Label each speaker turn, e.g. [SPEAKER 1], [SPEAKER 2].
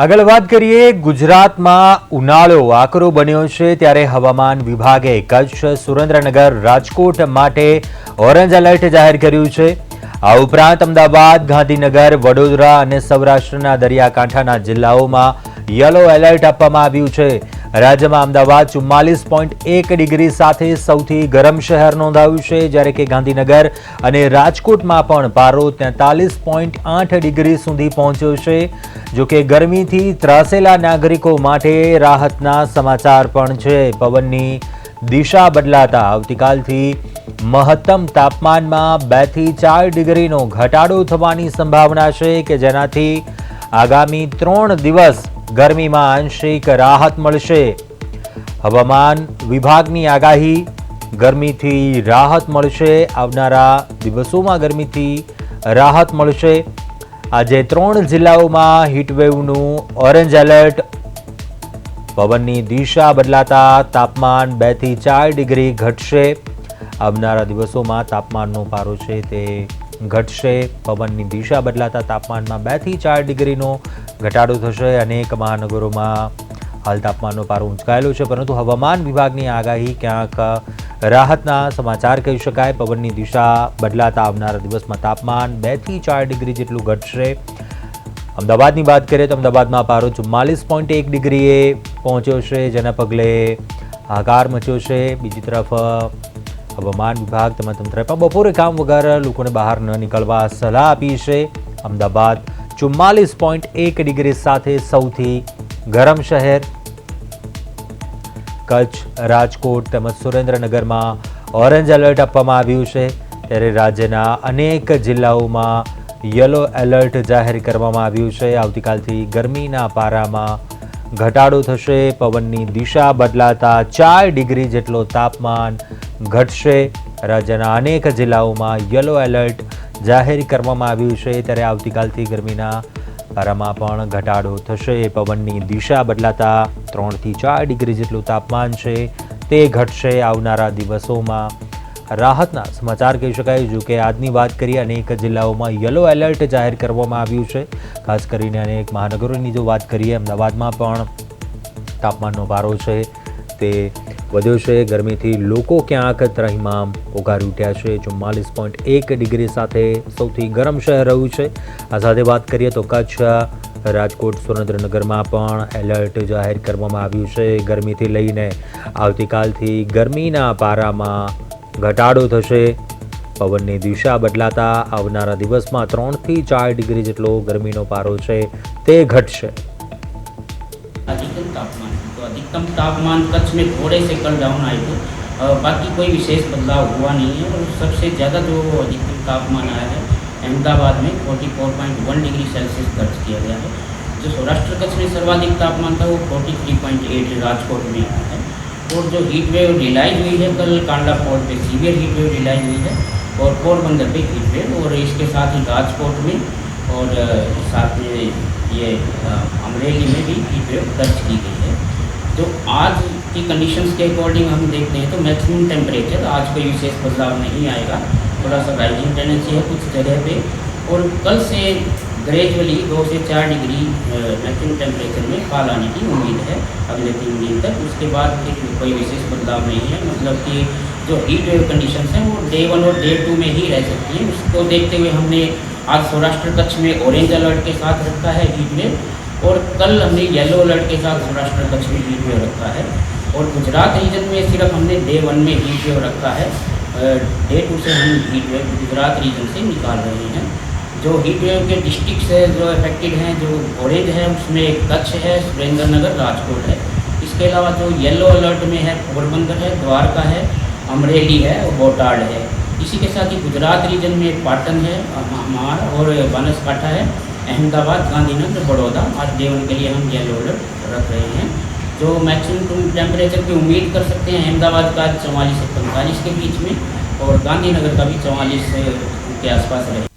[SPEAKER 1] આગળ વાત કરીએ ગુજરાતમાં ઉનાળો આકરો બન્યો છે ત્યારે હવામાન વિભાગે કચ્છ, સુરેન્દ્રનગર, રાજકોટ માટે ઓરેન્જ એલર્ટ જાહેર કર્યું છે। આ ઉપરાંત અમદાવાદ, ગાંધીનગર, વડોદરા અને સૌરાષ્ટ્રના દરિયાકાંઠાના જિલ્લાઓમાં યલો એલર્ટ આપવામાં આવ્યું છે। રાજ્યમાં અમદાવાદ 44.1 ડિગ્રી સાથે સૌથી ગરમ શહેર નોંધાયું છે, જ્યારે કે ગાંધીનગર અને રાજકોટમાં પણ પારો 43.8 ડિગ્રી સુધી પહોંચ્યો છે। જો કે ગરમીથી ત્રાસેલા નાગરિકો માટે રાહતના સમાચાર પણ છે। પવનની દિશા બદલાતા આવતીકાલથી મહત્તમ તાપમાનમાં 2 થી 4 ડિગ્રીનો ઘટાડો થવાની સંભાવના છે કે જેનાથી આગામી 3 દિવસ ગરમીમાં આંશિક રાહત મળશે। હવામાન વિભાગની આગાહી, ગરમીથી રાહત મળશે। આવનારા દિવસોમાં ગરમીથી રાહત મળશે। આજે 3 જિલ્લાઓમાં હીટવેવનું ઓરેન્જ એલર્ટ। પવનની દિશા બદલાતા તાપમાન 2 થી 4 ડિગ્રી ઘટશે। આવનારા દિવસોમાં તાપમાનનો પારો છે તે ઘટશે। પવનની દિશા બદલાતા તાપમાનમાં 2 થી 4 ડિગ્રીનો ઘટાડો થશે। અનેક મહાનગરોમાં હાલ તાપમાનનો પારો ઊંચકાયેલો છે, પરંતુ હવામાન વિભાગની આગાહી ક્યાંક રાહતના સમાચાર કહી શકાય। પવનની દિશા બદલાતા આવનારા દિવસમાં તાપમાન 2 થી 4 ડિગ્રી જેટલું ઘટશે। અમદાવાદની વાત કરીએ તો અમદાવાદમાં પારો 44.1 ડિગ્રીએ પહોંચ્યો છે, જેના પગલે હાહાકાર મચ્યો છે। બીજી તરફ હવામાન વિભાગ તમામ તંત્રએ પણ બપોરે કામ વગર લોકોને બહાર ન નીકળવા સલાહ આપી છે। અમદાવાદ 44.1 ડિગ્રી સાથે સૌથી ગરમ શહેર। કચ્છ, રાજકોટ તેમજ સુરેન્દ્રનગરમાં ઓરેન્જ એલર્ટ આપવામાં આવ્યું છે, ત્યારે રાજ્યના અનેક જિલ્લાઓમાં યલો એલર્ટ જાહેર કરવામાં આવ્યું છે। આવતીકાલથી ગરમીના પારામાં ઘટાડો થશે। પવનની દિશા બદલાતા 4 ડિગ્રી જેટલો તાપમાન ઘટશે। રાજ્યના અનેક જિલ્લાઓમાં યલો એલર્ટ જાહેર કરવામાં આવ્યું છે, ત્યારે આવતીકાલથી ગરમીના પારામાં પણ ઘટાડો થશે। પવનની દિશા બદલાતા 3 થી 4 ડિગ્રી જેટલું તાપમાન છે તે ઘટશે। આવનારા દિવસોમાં રાહતના સમાચાર કહી શકાય। જો કે આજની વાત કરીએ, અનેક જિલ્લાઓમાં યલો એલર્ટ જાહેર કરવામાં આવ્યું છે। ખાસ કરીને અનેક મહાનગરોની જો વાત કરીએ, અમદાવાદમાં પણ તાપમાનનો પારો છે તે વધ્યો છે। ગરમીથી લોકો ક્યાંક ત્રાહિમામ પોકારી ઉઠ્યા છે। 44.1 ડિગ્રી સાથે સૌથી ગરમ શહેર રહ્યું છે। આ સાથે વાત કરીએ તો કચ્છ, રાજકોટ, સુરેન્દ્રનગરમાં પણ એલર્ટ જાહેર કરવામાં આવ્યું છે। ગરમીથી લઈને આવતીકાલથી ગરમીના પારામાં ઘટાડો થશે। પવનની દિશા બદલાતા આવનારા દિવસમાં 3 થી 4 ડિગ્રી જેટલો ગરમીનો પારો છે તે ઘટશે।
[SPEAKER 2] अधिकतम तापमान कच्छ में थोड़े से कल डाउन आए थे, बाकी कोई विशेष बदलाव हुआ नहीं है। और सबसे ज़्यादा जो अधिकतम तापमान आया है अहमदाबाद में 44.1 डिग्री सेल्सियस दर्ज किया गया है। जो सौराष्ट्र कच्छ में सर्वाधिक तापमान था वो 43.8 राजकोट में आया है। और जो हीट वेव रिलाइज हुई है कल कांडला फोर्ट पे सीवियर हीट वेव रिलाइज हुई है, और पोरबंदर पे हीट वेव, और इसके साथ ही राजकोट में और साथ में ये अमरेली में भी हीट वेव दर्ज की गई है। जो आज की कंडीशंस के अकॉर्डिंग हम देखते हैं तो मैक्सिमम टेम्परेचर आज कोई विशेष बदलाव नहीं आएगा। थोड़ा सा राइजिंग टेंडेंसी है कुछ जगह पे, और कल से ग्रेजुअली 2 से 4 डिग्री मैक्सिमम टेम्परेचर में फॉल आने की उम्मीद है अगले 3 दिन तक। उसके बाद फिर कोई विशेष बदलाव नहीं है। मतलब कि जो हीट वेव कंडीशंस हैं वो डे 1 और डे 2 में ही रह सकती हैं। उसको देखते हुए हमने आज सौराष्ट्र कच्छ में ऑरेंज अलर्ट के साथ रखा है हीट वेव, और कल हमने येलो अलर्ट के साथ सौराष्ट्र कच्छ में हीट वेव रखा है। और गुजरात रीजन में सिर्फ हमने डे 1 में हीट वेव रखा है। डे 2 से हम हीट वेव गुजरात रीजन से निकाल रहे हैं। जो हीट वेव के डिस्ट्रिक्ट्स है जो अफेक्टेड हैं, जो ऑरेंज है उसमें कच्छ है, सुरेंद्रनगर, राजकोट है। इसके अलावा जो येलो अलर्ट में है पोरबंदर है, द्वारका है, अमरेली है और बोटाड है। इसी के साथ ही गुजरात रीजन में पाटन है, महाड़ और बनासकांठा है, अहमदाबाद, गांधीनगर, बड़ौदा। आज डे 1 के लिए हम येलो अलर्ट रख रहे हैं। जो मैक्सिमम टेम्परेचर की उम्मीद कर सकते हैं अहमदाबाद का 44 से 45 के बीच में, और गांधीनगर का भी 44 के आसपास रहे।